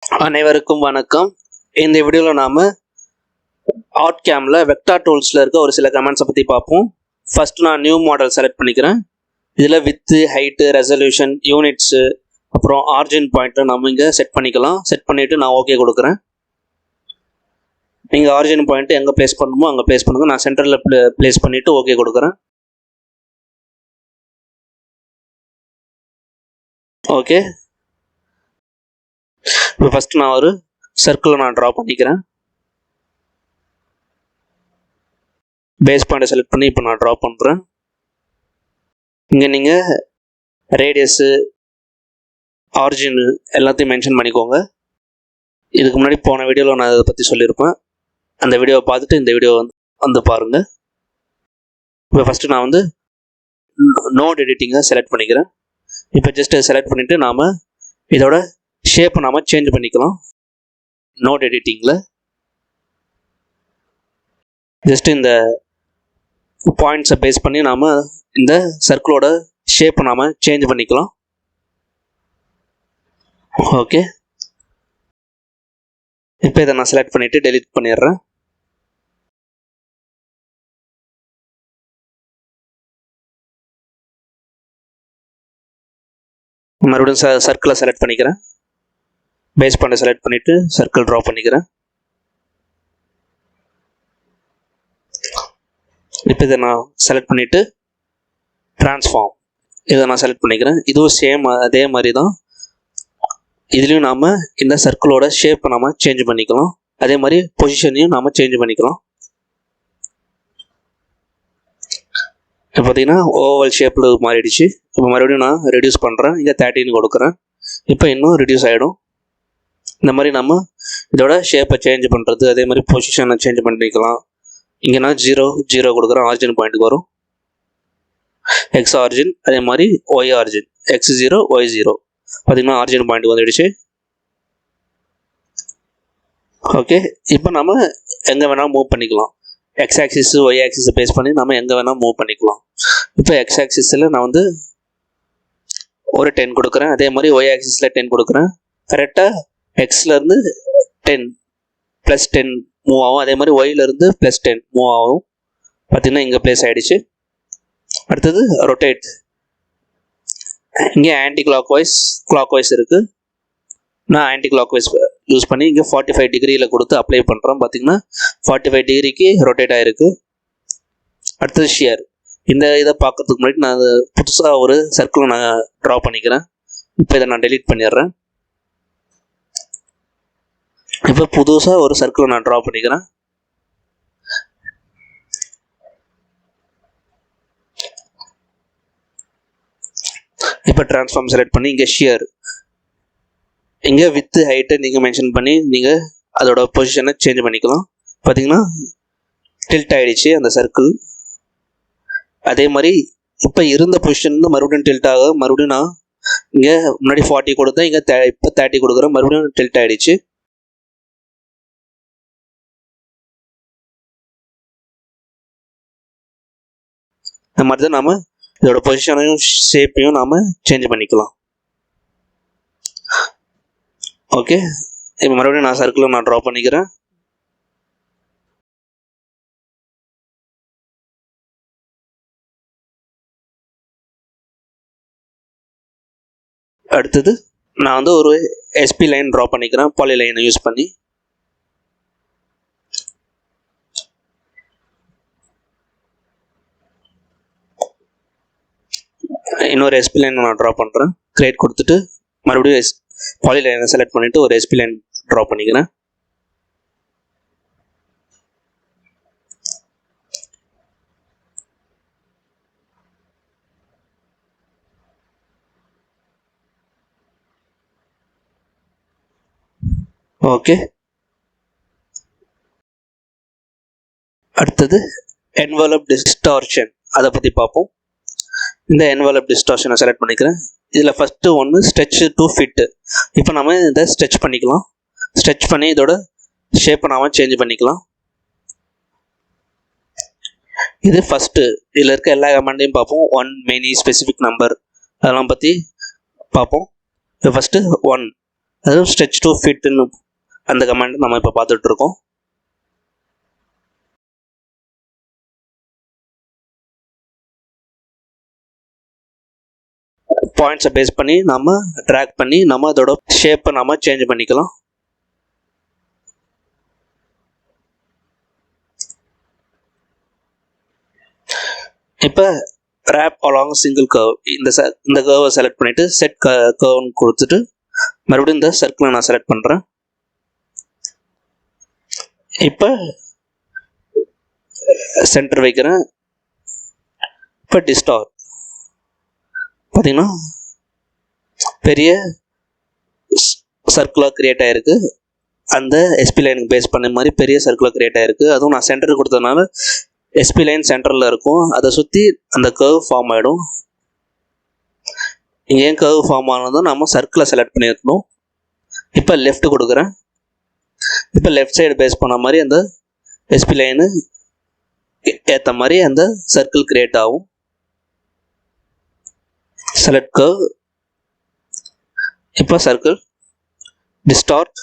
அனைவருக்கும் வணக்கம். இந்த வீடியோவில் நாம் ஆர்ட்கேமில் வெக்டார் டூல்ஸில் இருக்க ஒரு சில கமெண்ட்ஸை பற்றி பார்ப்போம். ஃபஸ்ட்டு நான் நியூ மாடல் செலக்ட் பண்ணிக்கிறேன். இதில் வித்து, ஹைட்டு, ரெசல்யூஷன், யூனிட்ஸு, அப்புறம் ஆர்ஜின் பாயிண்ட்டு நம்ம இங்கே செட் பண்ணிக்கலாம். செட் பண்ணிவிட்டு நான் ஓகே கொடுக்குறேன். நீங்கள் ஆர்ஜின் பாயிண்ட்டு எங்கே ப்ளேஸ் பண்ணணுமோ அங்கே ப்ளேஸ் பண்ணுங்கள். நான் சென்டரில் ப்ளேஸ் பண்ணிவிட்டு ஓகே கொடுக்குறேன். ஓகே, இப்போ ஃபஸ்ட்டு நான் ஒரு சர்க்கிளை நான் ட்ரா பண்ணிக்கிறேன். பேஸ் பாயிண்ட்டை செலக்ட் பண்ணி இப்போ நான் ட்ரா பண்ணுறேன். இங்கே நீங்கள் ரேடியஸு, ஆர்ஜின் எல்லாத்தையும் மென்ஷன் பண்ணிக்கோங்க. இதுக்கு முன்னாடி போன வீடியோவில் நான் அதை பற்றி சொல்லியிருப்பேன். அந்த வீடியோவை பார்த்துட்டு இந்த வீடியோ வந்து பாருங்கள். இப்போ ஃபஸ்ட்டு நான் நோட் எடிட்டிங்கை செலக்ட் பண்ணிக்கிறேன். இப்போ ஜஸ்ட்டு செலக்ட் பண்ணிவிட்டு நாம் இதோட ஷேப்பை நாம் சேஞ்ச் பண்ணிக்கலாம். நோட் எடிட்டிங்கில் ஜஸ்ட்டு இந்த பாயிண்ட்ஸை பேஸ் பண்ணி நாம் இந்த சர்க்கிளோட ஷேப்பை நாம் சேஞ்ச் பண்ணிக்கலாம். ஓகே, இப்போ இதை நான் செலக்ட் பண்ணிவிட்டு டெலீட் பண்ணிடுறேன். மறுபடியும் சர்க்கிளை செலக்ட் பண்ணிக்கிறேன். பேஸ் பாயிண்ட்டை செலக்ட் பண்ணிவிட்டு சர்க்கிள் ட்ரா பண்ணிக்கிறேன். இப்போ இதை நான் செலக்ட் பண்ணிவிட்டு ட்ரான்ஸ்ஃபார்ம் இதை நான் செலக்ட் பண்ணிக்கிறேன். இதுவும் சேம் அதே மாதிரி தான். இதுலேயும் நாம் இந்த சர்க்கிளோட ஷேப்பை நாம் சேஞ்ச் பண்ணிக்கலாம். அதே மாதிரி பொசிஷனையும் நாம் சேஞ்ச் பண்ணிக்கலாம். இப்போ பார்த்தீங்கன்னா ஓவல் ஷேப்பில் மாறிடுச்சு. இப்போ மறுபடியும் நான் ரெடியூஸ் பண்ணுறேன். இங்கே 13 கொடுக்குறேன். இப்போ இன்னும் ரெடியூஸ் ஆகிடும். இந்த மாதிரி நம்ம இதோட ஷேப்பை சேஞ்ச் பண்ணுறது, அதே மாதிரி பொசிஷனை சேஞ்ச் பண்ணிக்கலாம். இங்கே நான் 0 கொடுக்குறேன். ஆர்ஜின் பாயிண்ட்டுக்கு வரும். எக்ஸ் ஆர்ஜின், அதே மாதிரி ஒய் ஆர்ஜின், x0 y0 பார்த்திங்கன்னா ஆர்ஜின் பாயிண்ட்டுக்கு வந்துடுச்சு. ஓகே, இப்போ நம்ம எங்கே வேணால் மூவ் பண்ணிக்கலாம். எக்ஸ் ஆக்சிஸ், ஒய் ஆக்சிஸை பேஸ் பண்ணி நம்ம எங்கே வேணால் மூவ் பண்ணிக்கலாம். இப்போ எக்ஸ் ஆக்சிஸில் நான் ஒரு 10 கொடுக்குறேன். அதே மாதிரி ஒய் ஆக்சிஸில் 10 கொடுக்குறேன். கரெக்டாக எக்ஸ்லேருந்து 10 + 10 மூவ் ஆகும். அதே மாதிரி ஒய்லேருந்து +10 மூவ் ஆகும். பார்த்திங்கன்னா இங்கே ப்ளேஸ் ஆகிடுச்சு. அடுத்தது ரொட்டேட். இங்கே ஆன்டி கிளாக் வைஸ் இருக்குது. நான் ஆன்டி கிளாக் வைஸ் யூஸ் பண்ணி இங்கே 45 டிகிரியில் கொடுத்து அப்ளை பண்ணுறோம். பார்த்திங்கன்னா 45 டிகிரிக்கு ரொட்டேட் ஆகிருக்கு. அடுத்தது ஷியர். இந்த இதை பார்க்கறதுக்கு முன்னாடி நான் புதுசாக ஒரு சர்க்கிளை நான் ட்ரா பண்ணிக்கிறேன். இப்போ இதை நான் டெலீட் பண்ணிடுறேன். இப்போ புதுசாக ஒரு சர்க்கிளை நான் ட்ரா பண்ணிக்கிறேன். இப்போ ட்ரான்ஸ்ஃபார்ம் செலக்ட் பண்ணி இங்கே ஷியர், இங்கே வித்து ஹைட்டை நீங்கள் மென்ஷன் பண்ணி நீங்கள் அதோட பொசிஷனை சேஞ்ச் பண்ணிக்கலாம். பார்த்தீங்கன்னா டில்ட் ஆகிடுச்சு அந்த சர்க்கிள். அதே மாதிரி இப்போ இருந்த பொசிஷன் மறுபடியும் டில்ட் ஆக, மறுபடியும் நான் இங்கே முன்னாடி 40 கொடுத்தேன். இங்கே இப்போ 30 கொடுக்குறேன். மறுபடியும் டில்ட் ஆகிடுச்சு. இந்த மாதிரி தான் நாம் இதோட பொசிஷனையும் ஷேப்பையும் நாம் சேஞ்ச் பண்ணிக்கலாம். ஓகே, இப்போ மறுபடியும் நான் சர்க்கிளை நான் ட்ரா பண்ணிக்கிறேன். அடுத்தது நான் ஒரு எஸ்பி லைன் ட்ரா பண்ணிக்கிறேன். பாலி லைனை யூஸ் பண்ணி இன்னொரு எஸ்பி லைன் நான் ட்ரா பண்ணுறேன். கிரியேட் கொடுத்துட்டு மறுபடியும் பாலி லைனை செலக்ட் பண்ணிவிட்டு ஒரு எஸ்பி லைன் ட்ரா பண்ணிக்கிறேன். ஓகே, அடுத்தது என்வலப் டிஸ்டார்ஷன், அதை பற்றி பார்ப்போம். இந்த என்வலப் டிஸ்டார்ஷனை செலக்ட் பண்ணிக்கிறேன். இதில் ஃபஸ்ட்டு ஒன்று ஸ்ட்ரெச் டு ஃபிட்டு. இப்போ நம்ம இதை ஸ்ட்ரெச் பண்ணிக்கலாம். ஸ்ட்ரெச் பண்ணி இதோட ஷேப்பை நாம் சேஞ்ச் பண்ணிக்கலாம். இது ஃபஸ்ட்டு. இதில் இருக்க எல்லா கமாண்டையும் பார்ப்போம். 1 மெனி ஸ்பெசிஃபிக் நம்பர் அதெல்லாம் பற்றி பார்ப்போம். இப்போ ஃபஸ்ட்டு 1 அதுவும் stretch to fit ன்னு அந்த கமாண்ட் நம்ம இப்போ பார்த்துட்டு இருக்கோம். பாயிண்ட்ஸை பேஸ் பண்ணி நம்ம ட்ராக் பண்ணி நம்ம அதோட ஷேப்பை நம்ம சேஞ்ச் பண்ணிக்கலாம். இப்போ wrap along single curve இந்த கர்வை செலக்ட் பண்ணிட்டு செட் கர்வ்னு கொடுத்துட்டு மறுபடியும் இந்த சர்க்கிளை நான் செலக்ட் பண்ணுறேன். இப்போ சென்டர் வைக்கிறேன். இப்போ டிஸ்டார்ட் பார்த்தீங்கன்னா பெரிய சர்க்கிளாக கிரியேட் ஆகிருக்கு. அந்த எஸ்பி லைனுக்கு பேஸ் பண்ண மாதிரி பெரிய சர்க்கிளாக கிரியேட் ஆகிருக்கு. அதுவும் நான் சென்டருக்கு கொடுத்ததுனால எஸ்பி லைன் சென்டரில் இருக்கும். அதை சுற்றி அந்த கர்வ் ஃபார்ம் ஆகிடும். இங்கே ஏன் கர்வ் ஃபார்ம் ஆனதும் நம்ம சர்க்கிளை செலக்ட் பண்ணியிருக்கணும். இப்போ லெஃப்ட் கொடுக்குறேன். இப்போ லெஃப்ட் சைடு பேஸ் பண்ண மாதிரி அந்த எஸ்பி லைனு ஏற்ற மாதிரி அந்த சர்க்கிள் கிரியேட் ஆகும். Select curve. இப்போ சர்க்கிள் டிஸ்டார்ட்.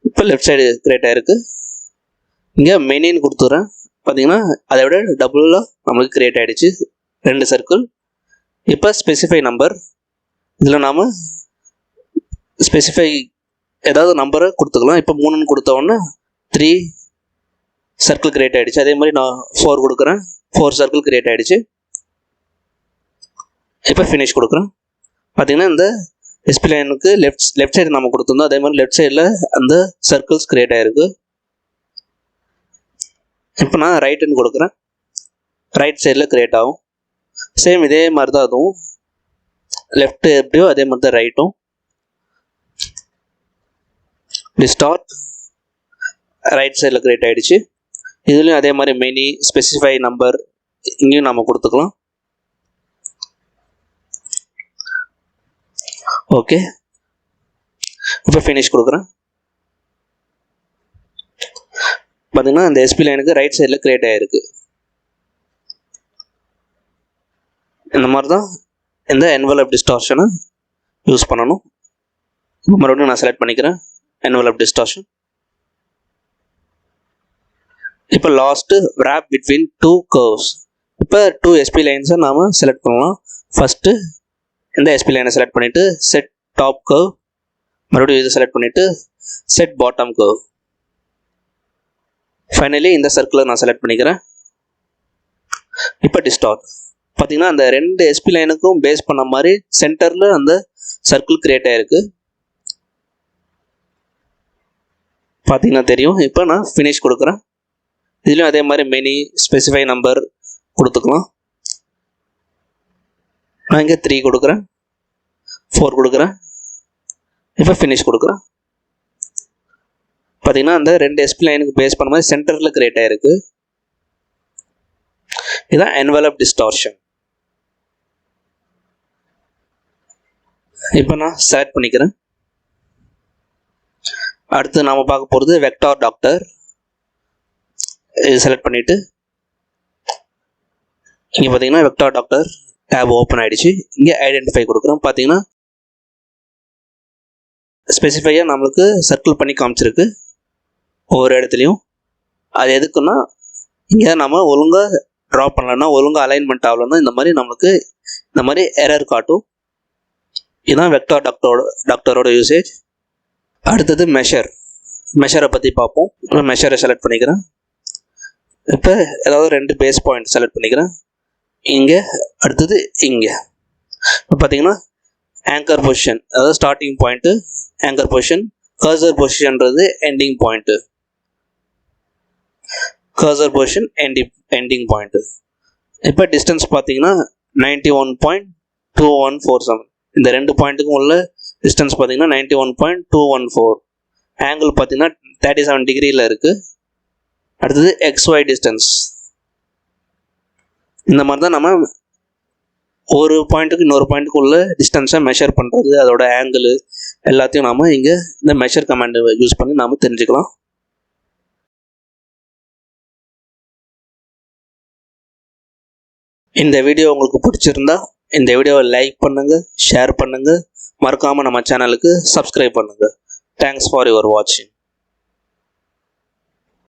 இப்போ லெஃப்ட் சைடு கிரியேட் ஆகிருக்கு. இங்கே மெனின்னு கொடுத்துட்றேன். பார்த்தீங்கன்னா அதை விட டபுளாக நம்மளுக்கு கிரியேட் ஆகிடுச்சு 2 சர்க்கிள். இப்போ ஸ்பெசிஃபை நம்பர். இதில் நாம் ஸ்பெசிஃபை ஏதாவது நம்பரை கொடுத்துக்கலாம். இப்போ 3ன்னு கொடுத்தோன்னே 3 சர்க்கிள் கிரியேட் ஆகிடுச்சு. அதே மாதிரி நான் 4 கொடுக்குறேன். 4 சர்க்கிள் கிரியேட் ஆகிடுச்சு. இப்போ ஃபினிஷ் கொடுக்குறேன். பார்த்தீங்கன்னா இந்த எஸ்பி லைனுக்கு லெஃப்ட் சைடு நம்ம கொடுத்துருந்தோம். அதே மாதிரி லெஃப்ட் சைடில் அந்த சர்க்கிள்ஸ் கிரியேட் ஆகிருக்கு. இப்போ நான் ரைட்டுன்னு கொடுக்குறேன். ரைட் சைடில் கிரியேட் ஆகும். சேம் இதே மாதிரி தான் அதுவும் லெஃப்ட் எப்படியோ அதே மாதிரி தான் ரைட்டும். டிஸ்டார்ட் ரைட் சைடில் கிரியேட் ஆகிடுச்சு. இதுலேயும் அதே மாதிரி மெனி ஸ்பெசிஃபை நம்பர் இங்கேயும் நம்ம கொடுத்துக்கலாம். ஓகே, இப்போ ஃபினிஷ் கொடுக்குறேன். பார்த்தீங்கன்னா இந்த எஸ்பி லைனுக்கு ரைட் சைடில் கிரியேட் ஆகிருக்கு. இந்த மாதிரி தான் இந்த என்வலப் டிஸ்டார்ஷனை யூஸ் பண்ணணும். மறுபடியும் நான் செலக்ட் பண்ணிக்கிறேன் என்வலப் டிஸ்டார்ஷன். இப்போ லாஸ்ட்டு wrap between 2 curves. இப்போ 2 எஸ்பி லைன்ஸை நாம் செலக்ட் பண்ணலாம். ஃபஸ்ட்டு இந்த எஸ்பி லைனை செலக்ட் பண்ணிவிட்டு செட் டாப் கர்வ். மறுபடியும் இதை செலக்ட் பண்ணிவிட்டு செட் பாட்டம் கர்வ். ஃபைனலி இந்த சர்க்கிளை நான் செலக்ட் பண்ணிக்கிறேன். இப்போ டிஸ்டார்ட். பார்த்தீங்கன்னா அந்த 2 எஸ்பி லைனுக்கும் பேஸ் பண்ண மாதிரி சென்டரில் அந்த சர்க்கிள் கிரியேட் ஆகிருக்கு. பார்த்தீங்கன்னா தெரியும். இப்போ நான் ஃபினிஷ் கொடுக்குறேன். இதுலேயும் அதே மாதிரி மெனி ஸ்பெசிஃபை நம்பர் கொடுத்துக்கலாம். நான் இங்கே 3 கொடுக்குறேன், 4 கொடுக்குறேன். இப்போ ஃபினிஷ் கொடுக்குறேன். பார்த்தீங்கன்னா அந்த 2 எஸ்பி லைனுக்கு பேஸ் பண்ண மாதிரி சென்டரில் கிரியேட் ஆகிருக்கு. இதுதான் என்வலப் டிஸ்டார்ஷன். இப்போ நான் செலக்ட் பண்ணிக்கிறேன். அடுத்து நாம் பார்க்க போகிறது வெக்டார் டாக்டர். இது செலக்ட் பண்ணிவிட்டு இங்கே பார்த்தீங்கன்னா வெக்டார் டாக்டர் டேப் ஓப்பன் ஆகிடுச்சு. இங்கே ஐடென்டிஃபை கொடுக்குறோம். பார்த்தீங்கன்னா ஸ்பெசிஃபையாக நம்மளுக்கு சர்க்கிள் பண்ணி காமிச்சிருக்கு ஒவ்வொரு இடத்துலையும். அது எதுக்குன்னா இங்கே நம்ம ஒழுங்காக ட்ரா பண்ணலன்னா, ஒழுங்காக அலைன்மெண்ட் ஆகலன்னா இந்த மாதிரி நம்மளுக்கு இந்த மாதிரி எரர் காட்டும். இதுதான் வெக்டார் டாக்டரோட யூசேஜ். அடுத்தது மெஷரை பற்றி பார்ப்போம். மெஷரை செலக்ட் பண்ணிக்கிறேன். இப்போ ஏதாவது 2 பேஸ் பாயிண்ட் செலக்ட் பண்ணிக்கிறேன். இங்கே அடுத்தது இங்கே. இப்போ பார்த்தீங்கன்னா ஆங்கர் பொசிஷன், அதாவது starting point anchor position. Cursor பொசிஷன்றது ending point. Cursor position ending point. இப்போ டிஸ்டன்ஸ் பார்த்தீங்கன்னா 91.2147. இந்த 2 பாயிண்ட்டுக்கும் உள்ள டிஸ்டன்ஸ் பார்த்தீங்கன்னா 91.214. ஆங்கிள் பார்த்தீங்கன்னா 37 டிகிரியில் இருக்குது. அடுத்தது XY டிஸ்டன்ஸ். இந்த மாதிரி தான் நம்ம ஒரு பாயிண்ட்டுக்கு இன்னொரு பாயிண்ட்டுக்கு உள்ள டிஸ்டன்ஸை மெஷர் பண்ணுறது, அதோட ஆங்கிள் எல்லாத்தையும் நாம் இங்கே இந்த மெஷர் கமாண்டை யூஸ் பண்ணி நாம் தெரிஞ்சுக்கலாம். இந்த வீடியோ உங்களுக்கு பிடிச்சிருந்தா இந்த வீடியோவை லைக் பண்ணுங்கள், ஷேர் பண்ணுங்கள், மறக்காமல் நம்ம சேனலுக்கு சப்ஸ்கிரைப் பண்ணுங்கள். தேங்க்ஸ் ஃபார் யுவர் வாட்சிங்.